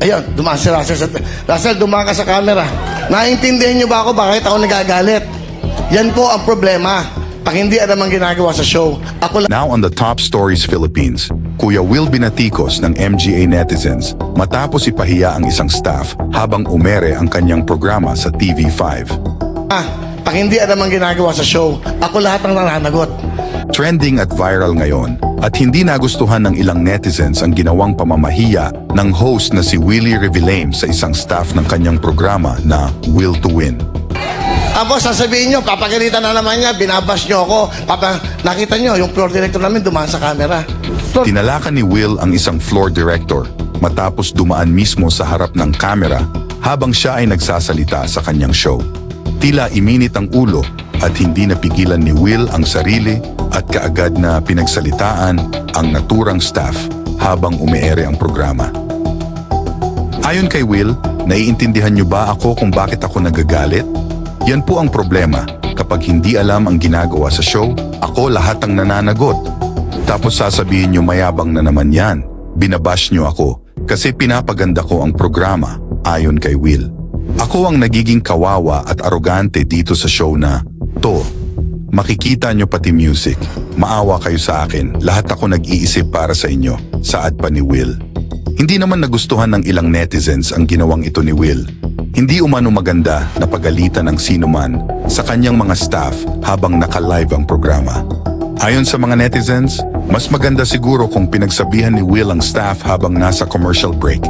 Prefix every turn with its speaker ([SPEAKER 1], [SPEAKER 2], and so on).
[SPEAKER 1] Ayun, dumaan si Russell. Russell, dumaan ka sa camera. Naintindihan niyo ba ako bakit ako nagagalit? Yan po ang problema. Pag hindi alam ang ginagawa sa show, ako lang.
[SPEAKER 2] Now on the Top Stories Philippines, Kuya Will Binaticos ng MGA Netizens matapos ipahiya ang isang staff habang umere ang kanyang programa sa TV5.
[SPEAKER 1] Pag hindi alam ang ginagawa sa show, ako lahat ang nananagot.
[SPEAKER 2] Trending at viral ngayon at hindi nagustuhan ng ilang netizens ang ginawang pamamahiya ng host na si Willie Revillame sa isang staff ng kanyang programa na Will to Win.
[SPEAKER 1] Tapos sasabihin nyo, papagalitan na naman niya, binabash nyo ako. Nakita nyo, yung floor director namin dumaan sa camera.
[SPEAKER 2] Tinalakan ni Will ang isang floor director matapos dumaan mismo sa harap ng camera habang siya ay nagsasalita sa kanyang show. Tila iminit ang ulo at hindi napigilan ni Will ang sarili at kaagad na pinagsalitaan ang naturang staff habang umeere ang programa. Ayon kay Will, naiintindihan niyo ba ako kung bakit ako nagagalit? Yan po ang problema. Kapag hindi alam ang ginagawa sa show, ako lahat ang nananagot. Tapos sasabihin niyo mayabang na naman yan. Binabash niyo ako kasi pinapaganda ko ang programa, ayon kay Will. Ako ang nagiging kawawa at arogante dito sa show na to. Makikita niyo pati music. Maawa kayo sa akin. Lahat ako nag-iisip para sa inyo, saad pa ni Will. Hindi naman nagustuhan ng ilang netizens ang ginawang ito ni Will. Hindi umano maganda na pagalitan ng sinuman sa kanyang mga staff habang naka-live ang programa. Ayon sa mga netizens, mas maganda siguro kung pinagsabihan ni Will ang staff habang nasa commercial break.